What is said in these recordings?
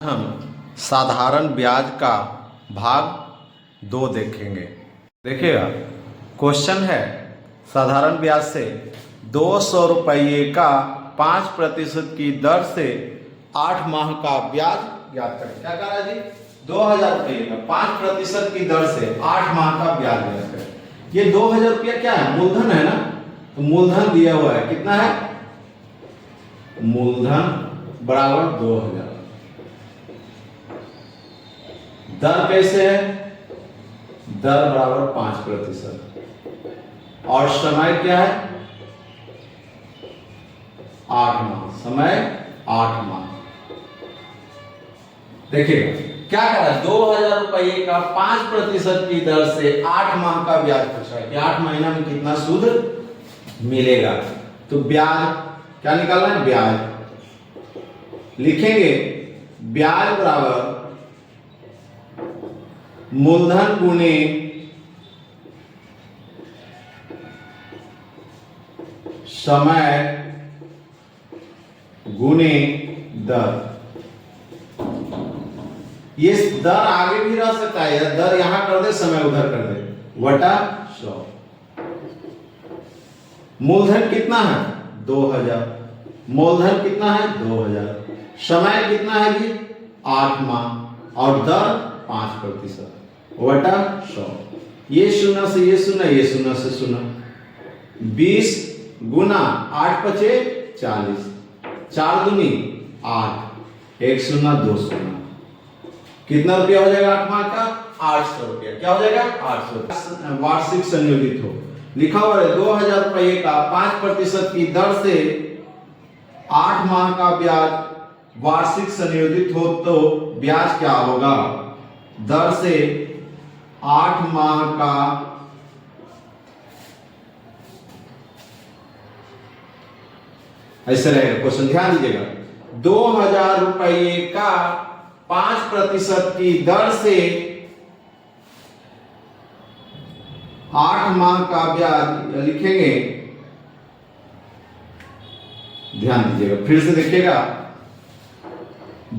हम साधारण ब्याज का भाग 2 देखेंगे। देखिएगा, क्वेश्चन है साधारण ब्याज से 200 रुपये का 5% की दर से 8 माह का ब्याज ज्ञात करें। क्या कह रहा है जी? 2000 रुपये का 5% की दर से 8 माह का ब्याज ज्ञात करें। ये 2000 रुपया क्या है? मूलधन है ना, तो मूलधन दिया हुआ है। कितना है? मूलधन बराबर 2000। दर कैसे है? दर बराबर 5%। और समय क्या है? 8 माह। समय 8 माह। देखिएगा क्या कह रहा है? 2000 रुपये का 5% की दर से 8 माह का ब्याज पूछ रहा है कि 8 महीना में कितना सूद मिलेगा। तो ब्याज क्या निकालना है? ब्याज लिखेंगे, ब्याज बराबर मूलधन गुने समय गुने दर। ये दर आगे भी रह सकता है, दर यहां कर दे, समय उधर कर दे, वटा 100। मूलधन कितना है? 2000। मूलधन कितना है? 2000। समय कितना है जी? 8 माह। और दर 5% वटा 100। ये 0 से ये 0, ये 0 से 0। 20 गुना 8 पचे 40, 4 दूनी 8, 1 0 2 0। कितना रुपया हो जाएगा 8 माह का? 800 रुपया। क्या हो जाएगा? 800। वार्षिक संयोजित हो लिखा हुआ है 2000 रुपये का 5% की दर से 8 माह का ब्याज वार्षिक संयोजित हो तो ब्याज क्या होगा? दर से 8 माह का ऐसे रहेगा क्वेश्चन, ध्यान दीजिएगा। 2000 रुपये का 5% की दर से 8 माह का ब्याज लिखेंगे। ध्यान दीजिएगा, फिर से देखिएगा।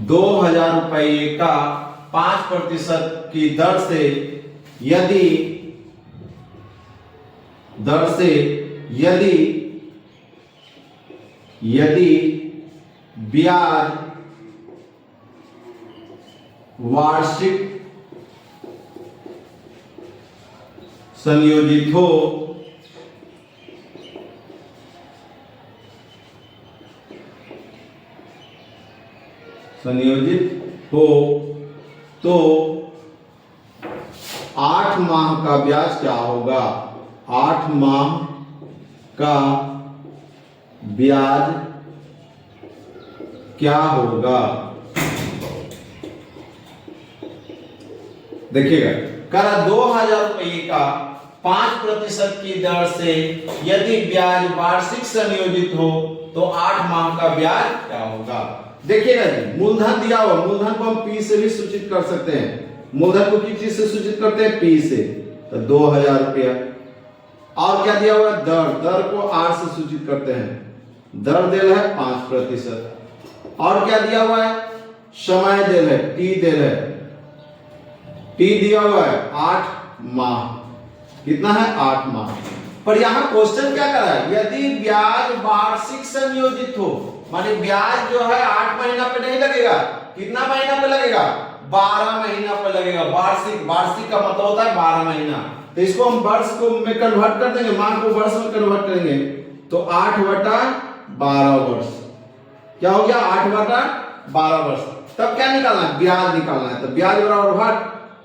2000 रुपये का 5% की दर से यदि ब्याज वार्षिक संयोजित हो तो 8 माह का ब्याज क्या होगा? 8 माह का ब्याज क्या होगा? देखिएगा, करा 2000 रुपये का 5% की दर से यदि ब्याज वार्षिक संयोजित हो तो 8 माह का ब्याज क्या होगा? देखिएगा जी, मूलधन दिया हुआ, मूलधन को हम P से भी सूचित कर सकते हैं। मूलधन को किस चीज से सूचित करते हैं? P से। तो 2000 रुपया। और क्या दिया हुआ है? दर। दर को R से सूचित करते हैं। दर दिया है 5%। और क्या दिया हुआ है? समय दिया है, T दिया है। T दिया हुआ है 8 माह। कितना है? 8 माह। पर यहां क्वेश्चन क्या कर रहा है? यदि ब्याज वार्षिक संयोजित हो, माने ब्याज जो है 8 महीना पे नहीं लगेगा। कितना महीना पे लगेगा? 12 महीना पे लगेगा। वार्षिक, वार्षिक का मतलब होता है 12 महीना। तो इसको हम वर्ष को में कन्वर्ट कर देंगे, माह को वर्ष में कन्वर्ट करेंगे तो 8 बटा 12 वर्ष। क्या हो गया? 8 बटा 12 वर्ष। तब क्या निकालना है? ब्याज निकालना है। तो ब्याज बराबर भाग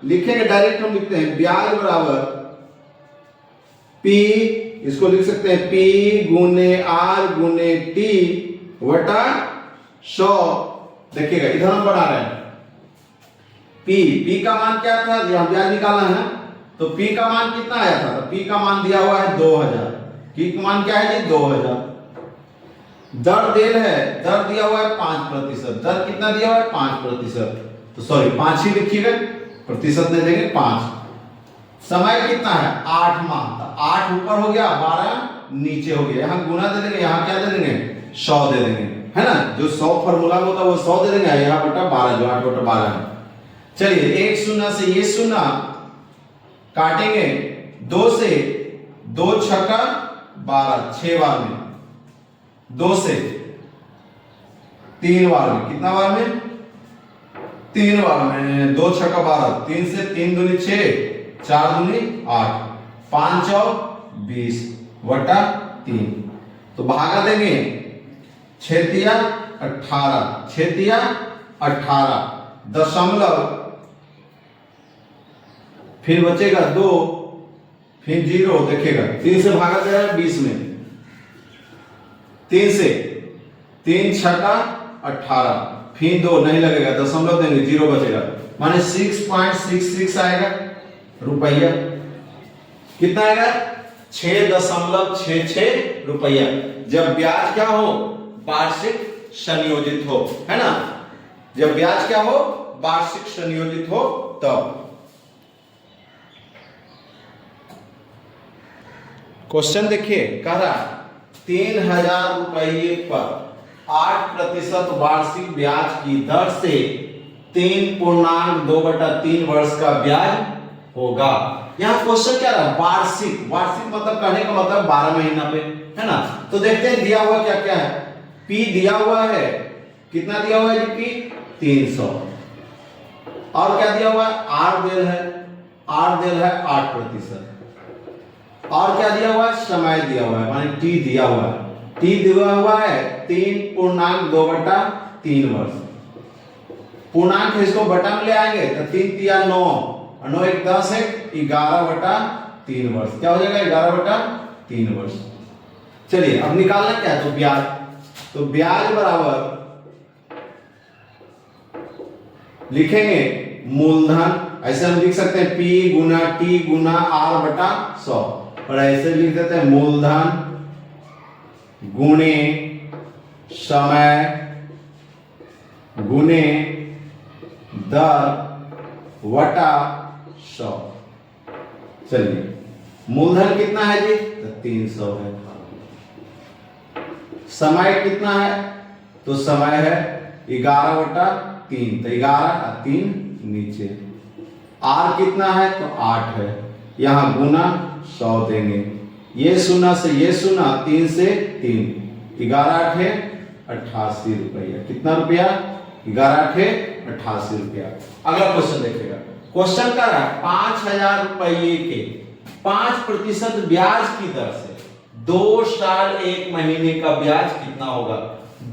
लिखेंगे, डायरेक्ट हम लिखते हैं ब्याज बराबर P, इसको लिख सकते हैं P गुने R गुने T वटा 100। देखिएगा, इधर हम बढ़ा रहे हैं। P का मान क्या था? यहां ब्याज निकालना है, तो P का मान कितना आया था? तो P का मान दिया हुआ है 2000। P का मान क्या है जी? 2000। दर देल है, दर दिया हुआ है 5%। दर कितना दिया हुआ है? 5%। तो सॉरी 5 ही लिखिएगा, प्रतिशत दे देंगे 5। समय कितना है? 8 माह। 8 ऊपर हो गया, 12 नीचे हो गया। यहां गुना दे देंगे, यहां क्या दे देंगे? 100 दे देंगे। है ना, जो 100 फॉर्मूला में होता है वो 100 दे देंगे, यहाँ बटा 12 जो 8 बटा 12 है। चलिए एक शून्य से ये शून्य काटेंगे, 2 से 2 छक्का 12 6 बार में, 2 से 3 बार में, कितना बार में 3 बार में, 2 छक्का 12, 3 से 3 दूनी 6, 4 दूनी 8, 5 और 20 बटा 3। तो भागा देंगे 6 तिया 18, 6 तिया 18 दशमलव, फिर बचेगा 2, फिर 0 देखेगा, 3 से भागा दे रहा है 20 में, 3 से 3 छक्का 18, फिर 2 नहीं लगेगा, दशमलव देंगे 0 बचेगा, माने 6.66 आएगा रुपया। कितना आएगा 6.66 रुपया, जब ब्याज क्या हो वार्षिक संयोजित हो, है ना, जब ब्याज क्या हो वार्षिक संयोजित हो तब। क्वेश्चन देखिए, कह रहा 3000 रुपये पर 8% वार्षिक ब्याज की दर से 3.2/3 वर्ष का ब्याज होगा। यहाँ क्वेश्चन क्या रहा, वार्षिक, वार्षिक मतलब कहने का मतलब 12 महीना पे, है ना। तो देखते हैं दिया हुआ क्या क्या है। P दिया हुआ है, कितना दिया हुआ है जी, P 300, और क्या दिया हुआ है, R देल है, R देल है 8%, और क्या दिया हुआ है, समय दिया हुआ है, माने T दिया हुआ है, T दिया हुआ है 3.2/3 वर्ष। पूर्णांक है, इसको बटा में ले आएंगे तो 3 तिया 9, 9 1 10 है 11/3 वर्ष, क्या हो जाएगा 11/3 वर्ष। चलिए अब निकालना क्या है, तो ब्याज, तो ब्याज बराबर लिखेंगे मूलधन, ऐसे हम लिख सकते हैं P गुना T गुना R/100, और ऐसे लिख देते हैं मूलधन गुणे समय गुणे दर वटा 100। चलिए मूलधन कितना है जी, तो 300 है, समय कितना है, तो समय है 11/3, तो 11 और 3 नीचे, R कितना है, तो 8 है, यहां गुना 100 देंगे, ये शून्य से ये शून्य, 3 से 3, 11 8 88 रुपया, कितना रुपया 11 8 88 रुपया। अगला क्वेश्चन देखिएगा, क्वेश्चन का है 5000 रुपये के 5% ब्याज की दर से 2 साल 1 महीने का ब्याज कितना होगा।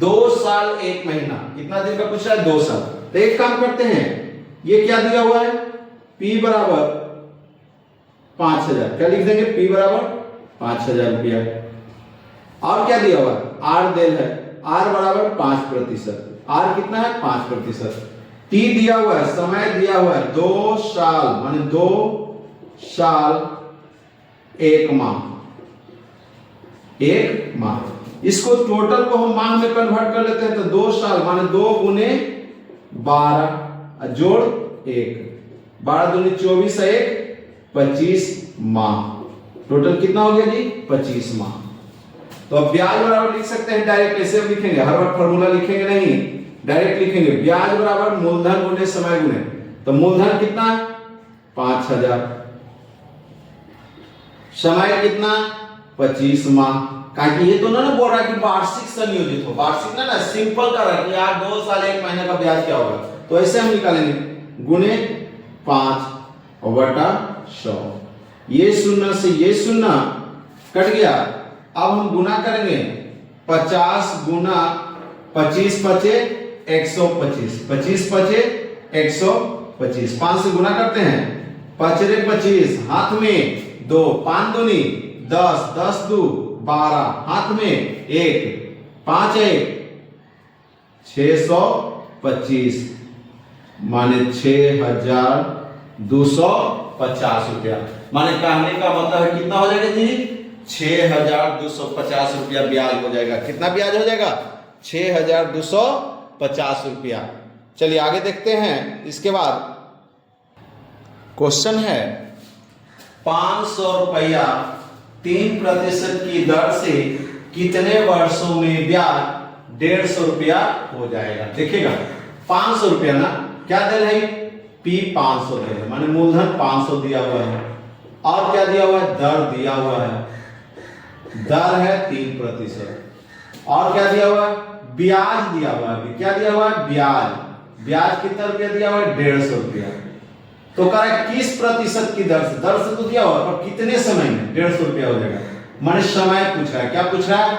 2 साल 1 महीना, कितना दिन का पूछ रहा है, 2 साल। तो एक काम करते हैं, ये क्या दिया हुआ है, P बराबर 5000, क्या लिख देंगे, P बराबर 5000 रुपया, और क्या दिया हुआ है, R देल है, R बराबर 5%, R कितना है 5%, T दिया हुआ है, समय दिया हुआ है 2 साल, माने 2 साल 1 माह, 1 माह। इसको टोटल को हम माह में कन्वर्ट कर लेते हैं, तो 2 साल माने 2 गुने 12 जोड़ 1, 12 दूनी 24 है 1 25 माह, टोटल कितना हो गया जी 25 माह। तो अब ब्याज बराबर लिख सकते हैं डायरेक्ट, ऐसे लिखेंगे, हर बार फॉर्मूला लिखेंगे नहीं, डायरेक्ट लिखेंगे, ब्याज बराबर मूलधन गुने समय गुने, तो मूलधन कितना 5000, समय कितना 25 माह, क्योंकि ये तो ना बोल रहा है कि वार्षिक संयोजित हो, वार्षिक ना सिंपल कर रहा है कि यार 2 साल 1 महीने का ब्याज क्या होगा, तो ऐसे हम निकालेंगे गुने 5 और बटा 100, ये शून्य से ये शून्य कट गया। अब हम गुना करेंगे 50 गुना 25 पचे 125, 25 पचे 125, 5 से गुना करते हैं, 5 रे 25, हाथ में 2, 5 दूनी 10, 10 दू 12, हाथ में 1, 5 1 625, माने 6250 रुपया, माने कहने का मतलब है कितना हो जाएगा जी 6250 रुपया ब्याज हो जाएगा। कितना ब्याज हो जाएगा 6250 रुपया। चलिए आगे देखते हैं। इसके बाद क्वेश्चन है 500 रुपया 3% की दर से कितने वर्षों में ब्याज 150 रुपया हो जाएगा। देखिएगा 500 रुपया ना, क्या दे रहे हैं P 500 दे रहे, माने मूलधन 500 दिया हुआ है, और क्या दिया हुआ है, दर दिया हुआ है, दर है 3%, और क्या दिया हुआ है, ब्याज दिया हुआ है। क्या दिया हुआ है, ब्याज। ब्याज कितना रुपया दिया हुआ है, 150 रुपया। तो कह रहा है किस प्रतिशत की दर से तो दिया हुआ है, पर कितने समय में 150 रुपया हो जाएगा, माने समय पूछ रहा है। क्या पूछ रहा है,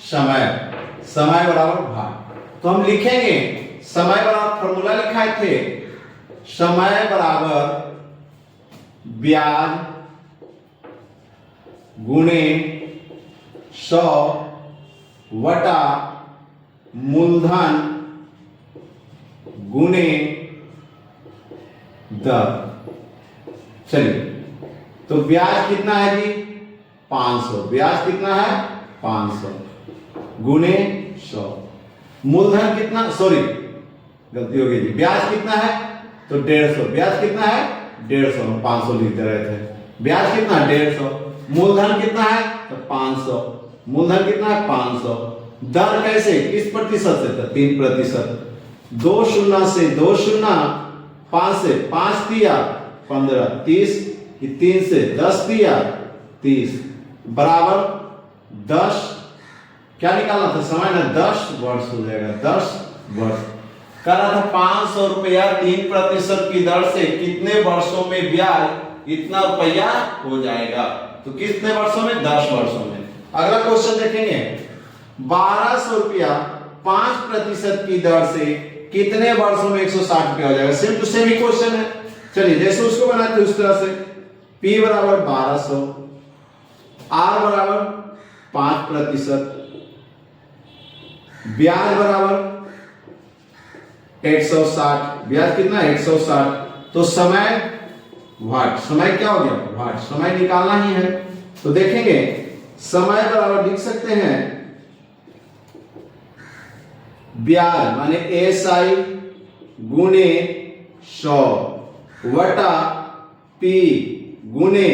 समय। समय बराबर भाग। तो हम लिखेंगे समय बराबर, फॉर्मूला लिखाए थे, समय बराबर ब्याज गुणे 100 वटा मूलधन गुणे दर। चलिए, तो ब्याज कितना है जी, 500। ब्याज कितना है, 500 गुणे 100। मूलधन कितना, सॉरी गलती हो गई जी, ब्याज कितना है तो 150। ब्याज कितना है, 150, हम 500 लिखते रहे थे। ब्याज कितना है, 150। मूलधन कितना है तो 500। मूलधन कितना है, 500। दर कैसे, किस प्रतिशत से, तो 3%। 2 शून्य से 2 शून्य, 5 से 5 दिया 15, 30, 3 से 10 दिया 30, बराबर 10। क्या निकालना था, समय ना 10 वर्ष हो जाएगा, 10 वर्ष। कह रहा था 500 रुपया 3% की दर से कितने वर्षों में ब्याज इतना रुपया हो जाएगा, तो कितने वर्षों में, 10 वर्षों में। अगला क्वेश्चन देखेंगे, 1200 रुपया 5% की दर से कितने वर्षों में 160 रुपया हो जाएगा। सेम टू सेम ही क्वेश्चन है। चलिए जैसे उसको बनाते उस तरह से, P बराबर 1200, R बराबर 5%, ब्याज बराबर 160। ब्याज कितना, 160। तो समय वाट, समय क्या हो गया, वाट। समय निकालना ही है, तो देखेंगे समय बराबर लिख सकते हैं ब्याज माने SI गुणे 100 वटा P गुणे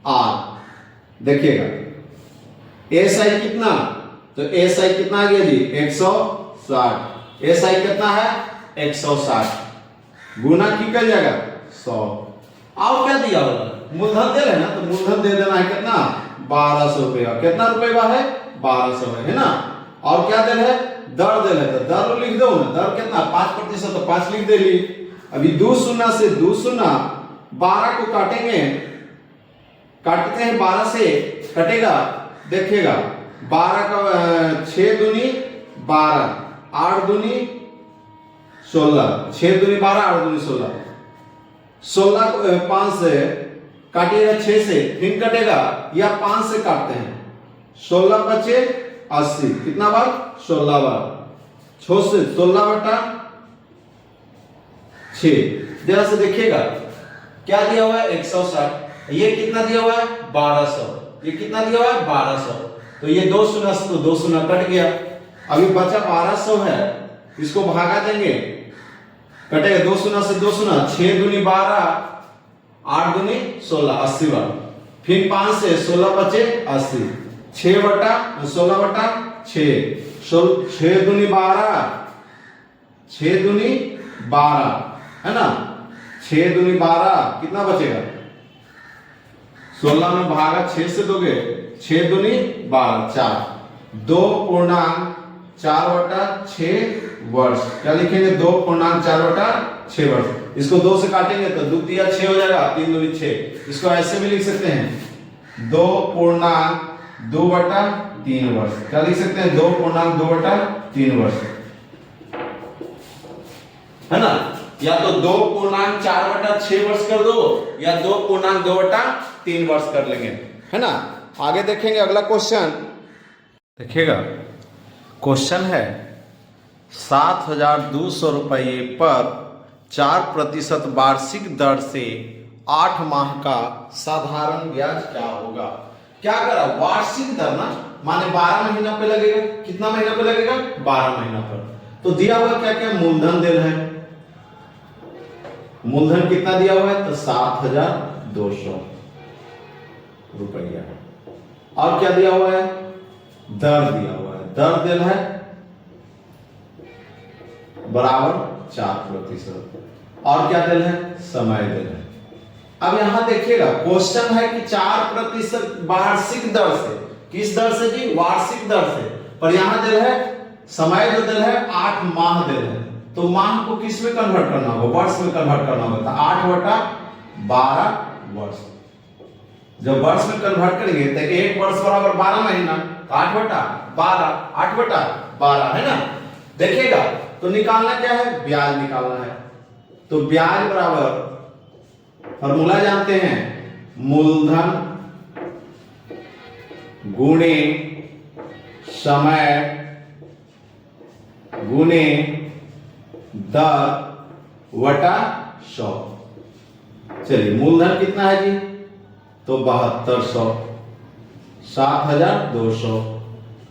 R। देखिएगा SI कितना, तो SI कितना आ गया जी, 160। SI कितना है, 160 गुना की कर जाएगा 100। अब क्या दिया होगा, मूलधन दे लेना, तो मूलधन दे देना है कितना, 1200 रुपया। कितना रुपया है, 1200 है ना। और क्या दे है, दर दे ले, तो दर लिख दो ना, दर कितना 5%, तो 5 लिख दे ली। अभी 2 शून्य से 2 शून्य, 12 को काटेंगे, काटते हैं 12 से, कटेगा, देखिएगा 12 का 6 दूनी 12, 8 दूनी 16, 6 दूनी 12, 8 दूनी 16। 16 को 5 से काटिएगा, 6 से फिर कटेगा, या 5 से काटते हैं, 16 बचे 80, कितना बार, 16 बार। 6 से 16 बटा 6। जरा से देखिएगा क्या दिया हुआ है, 160। ये कितना दिया हुआ है, 1200। ये कितना दिया हुआ है, 1200। तो ये 2 शून्य से 2 शून्य कट गया। अभी बचा 1200 है, इसको भागा देंगे, कटेगा 2 शून्य से 2 शून्य, 6 दूनी 12, 8 दूनी 16, 80 बार। फिर 5 से 16 बचे 80, 6 बटा 16 बटा 6, 6 दूनी 12, 6 दूनी 12 है ना, 6 दूनी 12, कितना बचेगा, 16 में भागा 6 से दोगे, 6 दूनी 12, 4, 2.4 बटा 6 वर्ष। क्या लिखेंगे, 2.4 बटा 6 वर्ष। इसको 2 से काटेंगे तो 2 तिया 6 हो जाएगा, 3 दूनी 6। इसको ऐसे भी लिख सकते हैं 2.2 बटा 3 वर्ष। क्या लिख सकते हैं, 2.2 बटा 3 वर्ष, है ना। या तो 2.4 बटा 6 वर्ष कर दो, या 2.2 बटा 3 वर्ष कर लेंगे, है ना। आगे देखेंगे अगला क्वेश्चन, देखिएगा क्वेश्चन है 7200 रुपये पर 4% वार्षिक दर से 8 माह का साधारण ब्याज क्या होगा। क्या करा, वार्षिक दर ना, माने 12 महीना पे लगेगा। कितना महीना पे लगेगा, 12 महीना पर। तो दिया हुआ क्या क्या, मूलधन देना है, मूलधन कितना दिया हुआ है, तो 7200 रुपया। और क्या दिया हुआ है, दर दिया हुआ है, दर देना है बराबर 4%। और क्या दिल है? समय दिल है। अब यहां देखिएगा क्वेश्चन है कि 4% वार्षिक दर से, किस दर से जी? वार्षिक दर से। पर यहां दिल है समय जो दिल है 8 माह दिल है, तो माह को किस में कन्वर्ट करना होगा? वर्ष में कन्वर्ट करना होगा। तो 8/12 वर्ष। जब वर्ष में कन्वर्ट करेंगे तो 1 वर्ष बराबर 12 महीना, तो 8/12 है ना। देखिएगा तो निकालना क्या है? ब्याज निकालना है। तो ब्याज बराबर, फॉर्मूला जानते हैं, मूलधन गुणे समय गुणे दर वटा 100। चलिए मूलधन कितना है जी? तो 7200, 7200।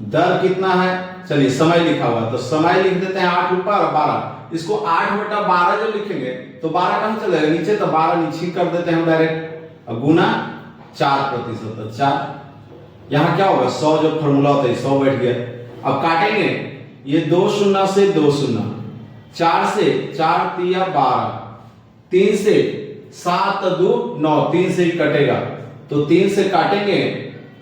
दर कितना है? चलिए समय लिखा हुआ, तो समय लिख देते हैं 8/12। इसको 8/12 जो लिखेंगे तो 12 कहां चलेगा? नीचे, तो 12 नीचे कर देते हैं हम डायरेक्ट। अब गुना 4%, तो 4। यहां क्या होगा? 100 जो फॉर्मूला होता है 100 बैठ गया। अब काटेंगे, ये 2 शून्य से 2 शून्य, 4 से 4 तिया 12, 3 से 7 2 9, 3 से ही कटेगा, तो 3 से काटेंगे,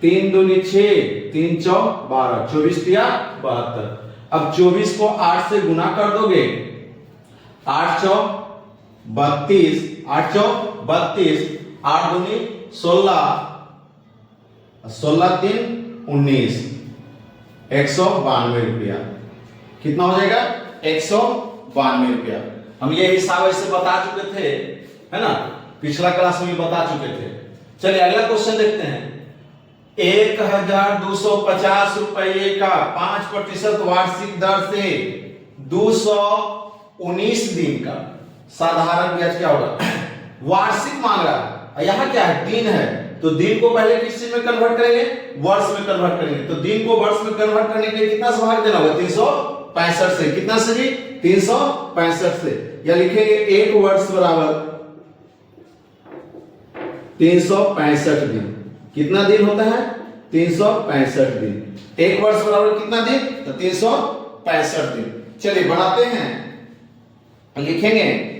3 दूनी 6, 3 चौ 12, 24 तिया 72। अब 24 को 8 से गुना कर दोगे, 8 चौ 32, 8 चौ 32, 8 दूनी 16, 16 3 19, 192 रुपया। कितना हो जाएगा? 192 रुपया। हम ये हिसाब ऐसे बता चुके थे, है ना, पिछला क्लास में बता चुके थे। चलिए अगला क्वेश्चन देखते हैं। 1250 रुपये का 5% वार्षिक दर से 219 दिन का साधारण ब्याज क्या होगा? वार्षिक मांग रहा है, यहाँ क्या है? दिन है, तो दिन को पहले किस चीज में कन्वर्ट करेंगे? वर्ष में कन्वर्ट करेंगे। तो दिन को वर्ष में कन्वर्ट करने के लिए कितना से भाग देना होगा? 365 से। कितना से जी? 365 से। या लिखेंगे 1 वर्ष बराबर 365 दिन। कितना दिन होता है? 365 दिन। 1 वर्ष बराबर कितना दिन? तो 365 दिन। चलिए बनाते हैं, लिखेंगे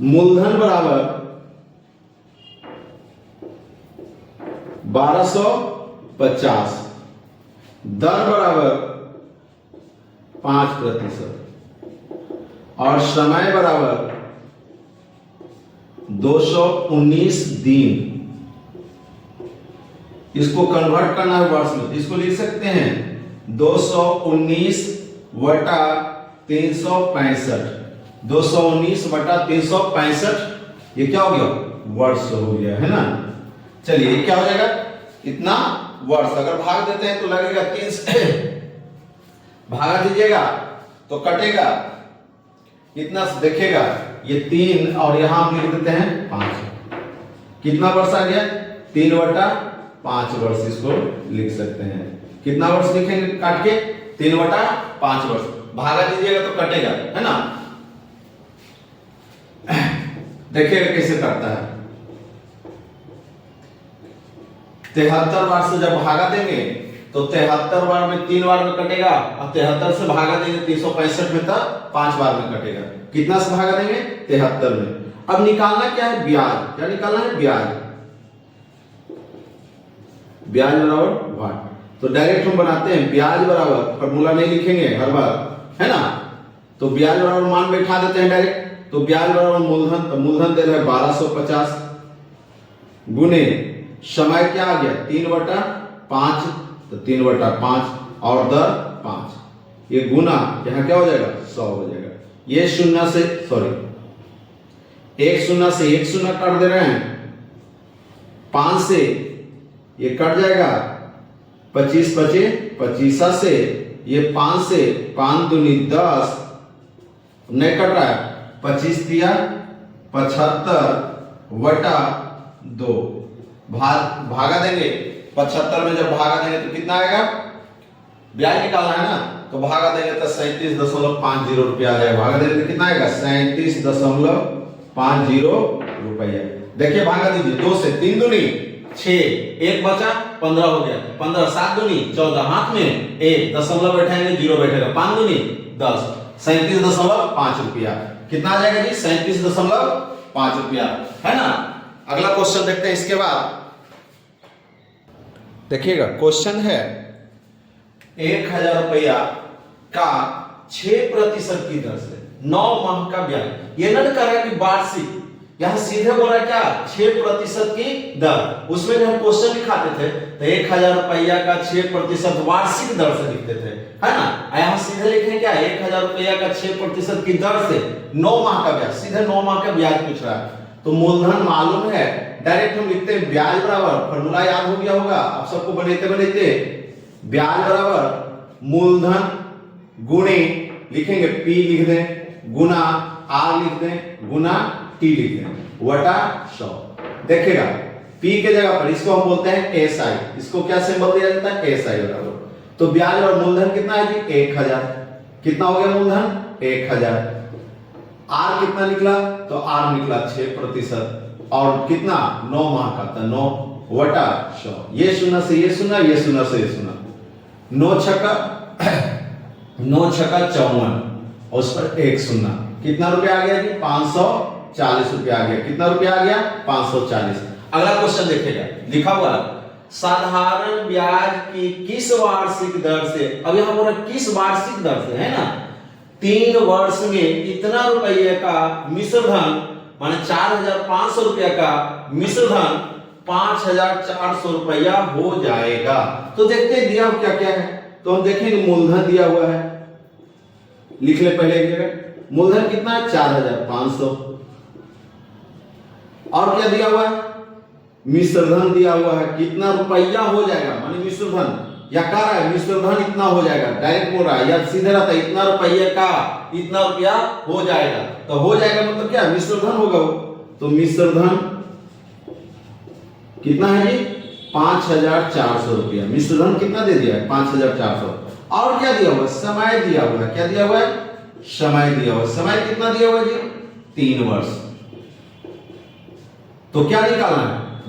मूलधन बराबर 1250, दर बराबर 5%, और समय बराबर 219 दिन। इसको कन्वर्ट करना है वर्ष में, इसको लिख सकते हैं 219 बटा 365। 219 बटा 365, ये क्या हो गया? वर्ष हो गया, है ना। चलिए ये क्या हो जाएगा? इतना वर्ष। अगर भाग देते हैं तो लगेगा 3 से भागा दीजिएगा तो कटेगा कितना से? देखिएगा ये 3 और यहां हम लिख देते हैं 5। कितना वर्ष आ गया? 3/5 वर्ष इसको लिख सकते हैं। कितना वर्ष लिखेंगे काट के? 3/5 वर्ष। भागा दीजिएगा तो कटेगा, है ना। देखिएगा कैसे करता है। 73 बार से जब भागा देंगे तो 73 बार में 3 बार में कटेगा, और 73 से भागा देंगे 365 में तो 5 बार में कटेगा। कितना से भागा देंगे? 73 में। अब निकालना क्या है? ब्याज। क्या निकालना है? ब्याज। ब्याज बराबर वाट। तो डायरेक्ट हम बनाते हैं ब्याज बराबर, फॉर्मूला नहीं लिखेंगे हर बार, है ना। तो ब्याज बराबर मान बैठा देते हैं डायरेक्ट। तो ब्याज बराबर मूलधन, तो मूलधन दे रहा है 1250 गुने समय क्या आ गया? 3/5, तो 3/5 और दर 5। ये गुना यहां क्या हो जाएगा? 100 हो जाएगा। ये शून्य से, सॉरी, 1 शून्य से 1 शून्य काट दे रहे हैं, 5 से ये कट जाएगा, 25 बचे 25 से, ये 5 से 5 दूनी 10, नहीं कट रहा है, 25 दिया 75 बटा 2। भागा देंगे 75 में, जब भागा देंगे तो कितना आएगा? ब्याज निकालना है ना, तो भागा देंगे तो 37.50 रुपया आ जाएगा। भागा देंगे तो कितना आएगा? 37.50 रुपया। देखिए भागा दीजिए, 2 से 3 दूनी 6, 1 बचा 15 हो गया, 15 7 दूनी 14, हाथ में 1 दशमलव बैठाएंगे 0 बैठेगा, 5 दूनी 10, 37.5 रुपया। कितना आ जाएगा जी? 37.5 रुपया, है ना। अगला क्वेश्चन देखते हैं इसके बाद। देखिएगा क्वेश्चन है 1000 रुपया का 6% की दर से 9 माह का ब्याज। ये न कर रहा है कि वार्षिक, यहां सीधे बोल रहा है क्या? 6% की दर। उसमें जब हम क्वेश्चन लिखाते थे तो 1000 रुपया का 6% वार्षिक दर से लिखते थे, है ना। यहां सीधे लिखे क्या? 1000 रुपया का 6% की दर से 9 माह का ब्याज, सीधे 9 माह का ब्याज पूछ रहा है। तो मूलधन मालूम है, डायरेक्ट हम लिखते हैं ब्याज बराबर, फॉर्मूला याद हो गया होगा आप सबको, बनाते ब्याज बराबर मूलधन गुणे, लिखेंगे P लिख दें, गुना R लिख दें, गुना T लिख दें, वटा 100। देखिएगा P के जगह पर इसको हम बोलते हैं SI, इसको क्या सिंबल दिया जाता है? SI बराबर। तो ब्याज और मूलधन कितना है जी? 1000। कितना हो गया मूलधन? 1000। R कितना निकला? तो R निकला 6%, और कितना? 9 माह का, तो 9 वटा 100। ये शून्य से ये शून्य, ये शून्य से ये शून्य, 9 छक्का 54, और उस पर 1 शून्य। कितना रुपया आ गया जी? 540 रुपया आ गया। कितना रुपया आ गया? 540। अगला क्वेश्चन देखिएगा, लिखा हुआ साधारण ब्याज की किस वार्षिक दर से, अब यहां बोला किस वार्षिक दर से, है ना। 3 वर्ष में इतना रुपये का मिश्र धन, माने 4500 रुपया का मिश्र धन 5400 रुपया हो जाएगा। तो देखते हैं दिया क्या क्या है। तो हम देखेंगे मूलधन दिया हुआ है, लिख ले पहले एक जगह। मूलधन कितना है? 4500। और क्या दिया हुआ है? मिश्र धन दिया हुआ है। कितना रुपया हो जाएगा, माने मिश्र धन, या कह रहा है मिश्र धन इतना हो जाएगा, डायरेक्ट बोल रहा है, या सीधे रहता है इतना रुपये का इतना रुपया हो जाएगा। तो हो जाएगा मतलब क्या? मिश्र धन होगा वो। तो मिश्र धन कितना है जी? 5400 रुपया। मिश्र धन कितना दे दिया है? 5400। और क्या दिया हुआ? समय दिया हुआ है। क्या दिया हुआ है? समय दिया हुआ है। समय कितना दिया हुआ है जी? 3 वर्ष। तो क्या निकालना है?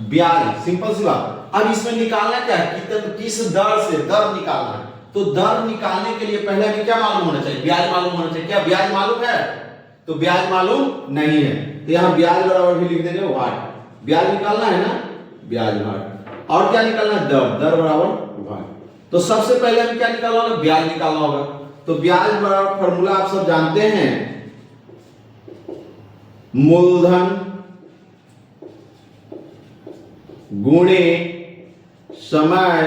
ब्याज, सिंपल सी बात। अब इसमें निकालना क्या है? किस दर से दर निकालना है। तो दर निकालने के लिए पहले भी क्या मालूम होना चाहिए? ब्याज मालूम होना चाहिए। क्या ब्याज मालूम है? तो ब्याज मालूम नहीं है, तो यहां ब्याज बराबर भी लिख देंगे वाट। ब्याज निकालना है ना, ब्याज भाग। और क्या निकालना है? दर, दर बराबर भाग। तो सबसे पहले हमें क्या निकालना होगा? ब्याज निकालना होगा। तो ब्याज बराबर फॉर्मूला आप सब जानते हैं, मूलधन गुणे समय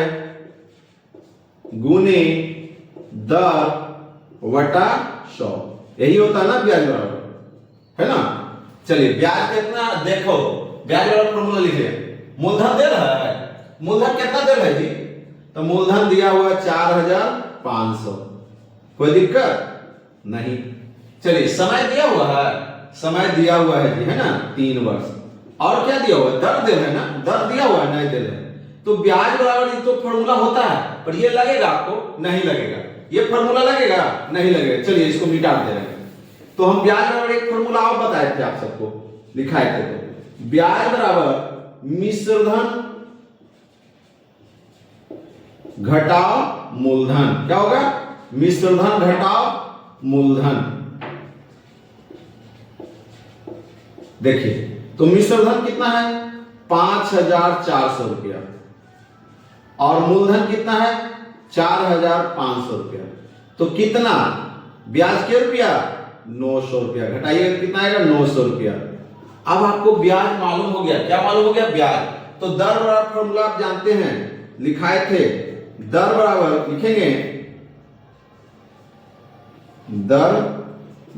गुणे दर वटा 100। यही होता है ना ब्याज बराबर, है ना। चलिए ब्याज कितना, देखो ब्याज बराबर फॉर्मूला लिखिए। मूलधन दे रहा है, मूलधन कितना दे रहा है जी? तो मूलधन दिया हुआ 4500, कोई दिक्कत नहीं। चलिए समय दिया हुआ है, समय दिया हुआ है जी, है ना, 3 वर्ष। और क्या दिया हुआ है? दर दे रहे हैं ना, दर दिया हुआ है, नहीं दे रहे। तो ब्याज बराबर ये तो फॉर्मूला होता है, पर ये लगेगा आपको? नहीं लगेगा। ये फॉर्मूला लगेगा? नहीं लगेगा। चलिए इसको मिटा दे रहे हैं। तो हम ब्याज बराबर एक फॉर्मूला और बताए थे आप सबको, लिखाए थे। तो ब्याज बराबर मिश्र धन घटाओ मूलधन। क्या होगा? मिश्र धन घटाओ मूलधन। देखिए तो मिश्र धन कितना है? 5400 रुपया, और मूलधन कितना है? 4500 रुपया। तो कितना ब्याज के रुपया? 900 रुपया। घटाइएगा कितना आएगा? 900 रुपया। अब आपको ब्याज मालूम हो गया। क्या मालूम हो गया? ब्याज। तो दर बराबर फॉर्मूला आप जानते हैं, लिखाए थे। दर बराबर लिखेंगे, दर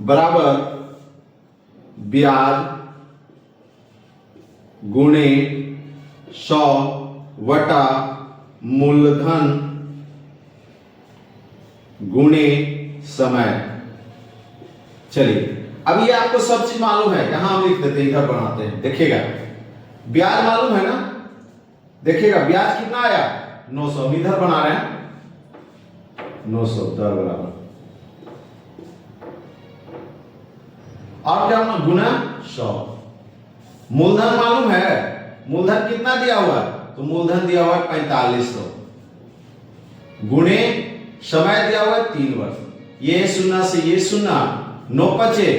बराबर ब्याज गुणे 100 वटा मूलधन गुणे समय। चलिए अब ये आपको सब चीज मालूम है, यहां हम लिख देते हैं, इधर बनाते हैं। देखिएगा ब्याज मालूम है ना, देखिएगा ब्याज कितना आया? 900। हम इधर बना रहे हैं 900, दर बराबर, और क्या होना? गुना 100। मूलधन मालूम है, मूलधन कितना दिया हुआ है? तो मूलधन दिया हुआ है 4500, गुणे समय दिया हुआ है 3 वर्ष। ये शून्य से ये शून्य, 9 पचे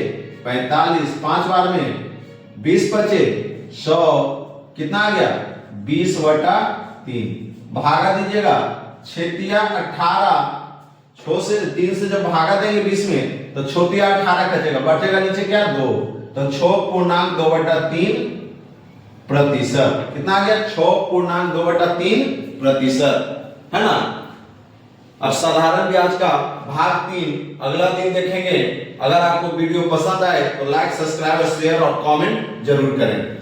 45, 5 बार में 20 पचे 100, कितना आ गया 20/3। भागा दीजिएगा 6×18, 6 से 3 से जब भागा देंगे 20 में तो 6×18 बचेगा, बचेगा नीचे क्या 2, तो 6.2/3%। कितना आ गया 6.2/3%, है ना। अब साधारण ब्याज का भाग 3 अगला दिन देखेंगे। अगर आपको वीडियो पसंद आए तो लाइक, सब्सक्राइब, शेयर और कमेंट जरूर करें।